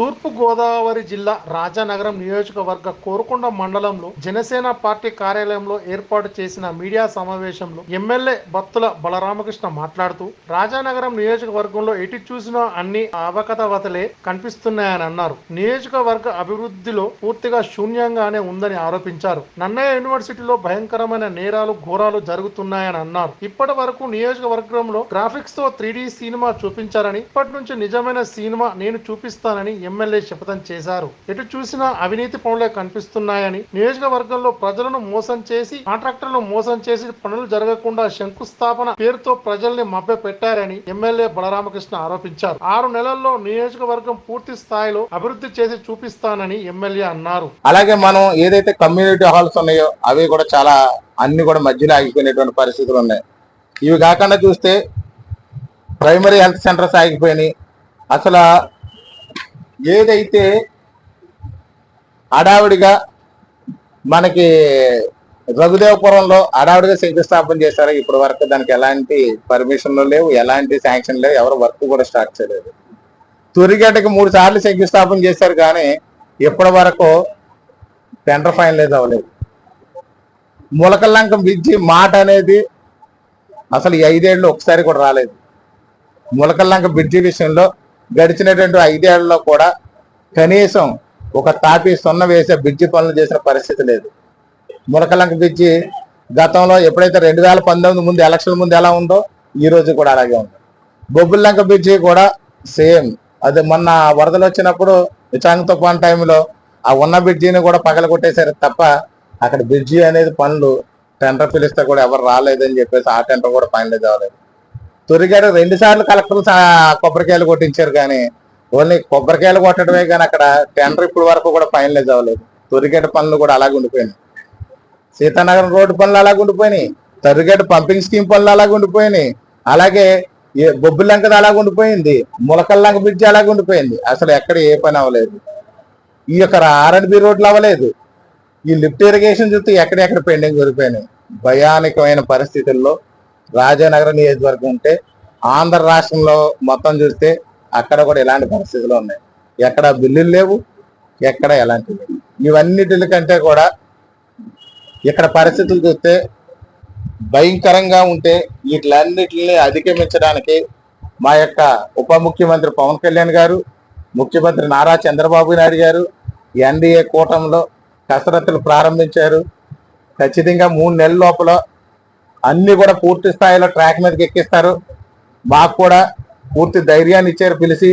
తూర్పు గోదావరి జిల్లా రాజానగరం నియోజకవర్గ కోరుకొండ మండలంలో జనసేన పార్టీ కార్యాలయంలో ఏర్పాటు చేసిన మీడియా సమావేశంలో ఎమ్మెల్యే బత్తుల బలరామకృష్ణ మాట్లాడుతూ రాజానగరం నియోజకవర్గంలో ఎటు చూసినా అన్ని అవకతవకలే కనిపిస్తున్నాయని అన్నారు. నియోజకవర్గ అభివృద్ధిలో పూర్తిగా శూన్యంగానే ఉందని ఆరోపించారు. నన్నయ్య యూనివర్సిటీలో భయంకరమైన నేరాలు ఘోరాలు జరుగుతున్నాయని అన్నారు. ఇప్పటి వరకు నియోజకవర్గంలో గ్రాఫిక్స్ తో 3D సినిమా చూపించారని, ఇప్పటి నుంచి నిజమైన సినిమా నేను చూపిస్తానని ఎమ్మెల్యే శపథం చేశారు. ఎటు చూసినా అవినీతి పనులే కనిపిస్తున్నాయని, నియోజకవర్గంలో ప్రజలను మోసం చేసి కాంట్రాక్టర్లను మోసం చేసి పనులు జరగకుండా శంకుస్థాపన పేరుతో ప్రజల్ని మభ్య పెట్టారని ఎమ్మెల్యే బలరామకృష్ణ ఆరోపించారు. 6 నెలల్లో నియోజకవర్గం పూర్తి స్థాయిలో అభివృద్ధి చేసి చూపిస్తానని ఎమ్మెల్యే అన్నారు. అలాగే మనం ఏదైతే కమ్యూనిటీ హాల్స్ ఉన్నాయో అవి కూడా చాలా అన్ని కూడా మధ్యలో ఆగిపోయినటువంటి పరిస్థితులు ఉన్నాయి. ఇవి కాకుండా చూస్తే ప్రైమరీ హెల్త్ సెంటర్స్ ఆగిపోయినాయి. అసలు ఏదైతే హడావిడిగా మనకి రఘుదేవపురంలో హడావిడిగా శంకుస్థాపన చేశారో ఇప్పటి వరకు దానికి ఎలాంటి పర్మిషన్లు లేవు, ఎలాంటి శాంక్షన్ లేవు, ఎవరు వర్క్ కూడా స్టార్ట్ చేయలేదు. తురిగేటకి 3 సార్లు శంకుస్థాపన చేశారు కానీ ఇప్పటి వరకు టెండర్ ఫైనలైజ్ అవ్వలేదు. ములకల్లంక బ్రిడ్జి మాట అనేది అసలు ఈ 5 ఏళ్ళు ఒకసారి కూడా రాలేదు. ములకల్లంక బ్రిడ్జి విషయంలో గడిచినటువంటి 5 ఏళ్లలో కూడా కనీసం ఒక తాపి సున్న వేసే బ్రిడ్జి పనులు చేసిన పరిస్థితి లేదు. ములకల్లంక బ్రిడ్జి గతంలో ఎప్పుడైతే 2019 ముందు ఎలక్షన్ ముందు ఎలా ఉందో ఈ రోజు కూడా అలాగే ఉంది. బొబ్బుల్లంక బ్రిడ్జి కూడా సేమ్. అది మొన్న వరదలు వచ్చినప్పుడు విచాంగ తుఫాన్ టైంలో ఆ ఉన్న బ్రిడ్జిని కూడా పగలగొట్టేశారు తప్ప అక్కడ బ్రిడ్జి అనేది పనులు టెండర్ పిలిస్తే కూడా ఎవరు రాలేదని చెప్పేసి ఆ టెండర్ కూడా ఫైనలైజ్ అవ్వలేదు. తొరిగారు 2 సార్లు కలెక్టర్లు కొబ్బరికాయలు కొట్టించారు కానీ ఓన్లీ కొబ్బరికాయలు కొట్టడమే కానీ అక్కడ టెండర్ ఇప్పుడు వరకు కూడా ఫైనలైజ్ అవ్వలేదు. తొరిగేట పనులు కూడా అలాగే ఉండిపోయినాయి. సీతానగరం రోడ్డు పనులు అలాగే ఉండిపోయినాయి. తొరిగేట పంపింగ్ స్కీమ్ పనులు అలాగే ఉండిపోయినాయి. అలాగే బొబ్బులంకది అలాగే ఉండిపోయింది. ములకల్లంక బ్రిడ్జి అలాగే ఉండిపోయింది. అసలు ఎక్కడ ఏ పని అవ్వలేదు. ఈ యొక్క R&B రోడ్లు అవ్వలేదు. ఈ లిఫ్ట్ ఇరిగేషన్ చూస్తే ఎక్కడెక్కడ పెండింగ్ జరిగిపోయినాయి. భయానకమైన పరిస్థితుల్లో రాజానగరం నియోజకవర్గం ఉంటే ఆంధ్ర రాష్ట్రంలో మొత్తం చూస్తే అక్కడ కూడా ఇలాంటి పరిస్థితులు ఉన్నాయి. ఎక్కడ బిల్లులు లేవు, ఎక్కడ ఎలాంటివి లేవు. ఇవన్నిటికంటే కూడా ఇక్కడ పరిస్థితులు చూస్తే భయంకరంగా ఉంటే వీటిలన్నిటిని అధిగమించడానికి మా యొక్క ఉప ముఖ్యమంత్రి పవన్ కళ్యాణ్ గారు, ముఖ్యమంత్రి నారా చంద్రబాబు నాయుడు గారు NDA కూటమిలో కసరత్తులు ప్రారంభించారు. ఖచ్చితంగా 3 నెలల లోపల అన్ని కూడా పూర్తి స్థాయిలో ట్రాక్ మీదకి ఎక్కిస్తారు. మాకు కూడా పూర్తి ధైర్యాన్ని ఇచ్చారు పిలిచి.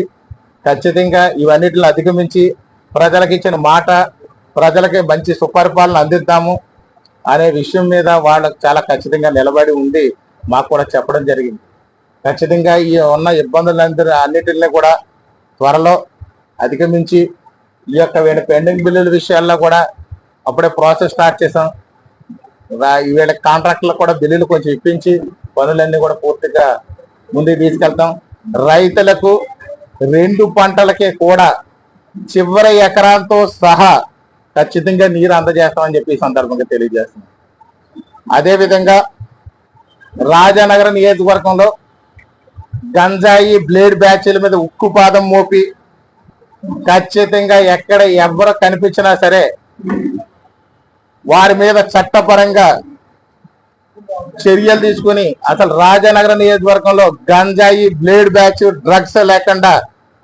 ఖచ్చితంగా ఇవన్నిటిని అధిగమించి ప్రజలకు ఇచ్చిన మాట, ప్రజలకి మంచి సుపరిపాలన అందిద్దాము అనే విషయం మీద వాళ్ళకు చాలా ఖచ్చితంగా నిలబడి ఉండి మాకు కూడా చెప్పడం జరిగింది. ఖచ్చితంగా ఈ ఉన్న ఇబ్బందులందరూ అన్నిటిని కూడా త్వరలో అధిగమించి ఈ యొక్క పెండింగ్ బిల్లుల విషయాల్లో కూడా అప్పుడే ప్రాసెస్ స్టార్ట్ చేసాం. వీళ్ళ కాంట్రాక్టులకు కూడా బిల్లులు కొంచెం ఇప్పించి పనులన్నీ కూడా పూర్తిగా ముందుకు తీసుకెళ్తాం. రైతులకు 2 పంటలకే కూడా చివరి ఎకరాలతో సహా ఖచ్చితంగా నీరు అందజేస్తామని చెప్పి ఈ సందర్భంగా తెలియజేస్తున్నాం. అదేవిధంగా రాజానగరం నియోజకవర్గంలో గంజాయి బ్లేడ్ బ్యాచ్ల మీద ఉక్కుపాదం మోపి ఖచ్చితంగా ఎక్కడ ఎవరు కనిపించినా సరే వారి మీద చట్టపరంగా చర్యలు తీసుకుని అసలు రాజానగరం నియోజకవర్గంలో గంజాయి బ్లేడ్ బ్యాచ్ డ్రగ్స్ లేకుండా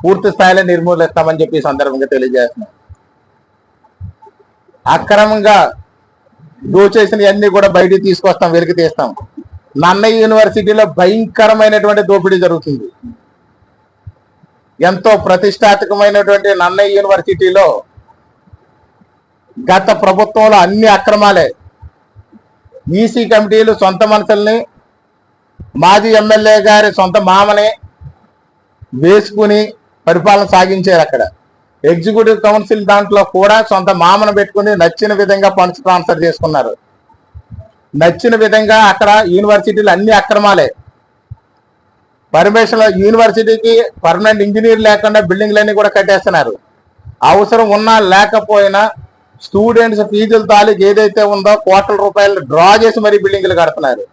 పూర్తి స్థాయిలో నిర్మూలిస్తామని చెప్పి ఈ సందర్భంగా తెలియజేస్తున్నాం. అక్రమంగా దోచేసిన అన్ని కూడా బయటికి తీసుకొస్తాం, వెలికి తీస్తాం. నన్నయ్య యూనివర్సిటీలో భయంకరమైనటువంటి దోపిడీ జరుగుతుంది. ఎంతో ప్రతిష్టాత్మకమైనటువంటి నన్నయ్య యూనివర్సిటీలో గత ప్రభుత్వంలో అన్ని అక్రమాలే. ఈసీ కమిటీలు సొంత మనుషుల్ని, మాజీ ఎమ్మెల్యే గారి సొంత మామని వేసుకుని పరిపాలన సాగించారు. అక్కడ ఎగ్జిక్యూటివ్ కౌన్సిల్ దాంట్లో కూడా సొంత మామను పెట్టుకుని నచ్చిన విధంగా ఫండ్స్ ట్రాన్స్ఫర్ చేసుకున్నారు. నచ్చిన విధంగా అక్కడ యూనివర్సిటీలు అన్ని అక్రమాలే. పర్మిషన్ యూనివర్సిటీకి పర్మనెంట్ ఇంజనీర్ లేకుండా బిల్డింగ్లన్నీ కూడా కట్టేస్తున్నారు. అవసరం ఉన్నా లేకపోయినా స్టూడెంట్స్ ఫీజుల తాలూకు ఏదైతే ఉందో ₹1,00,00,000 డ్రా చేసి మరీ బిల్డింగ్లు కడుతున్నారు.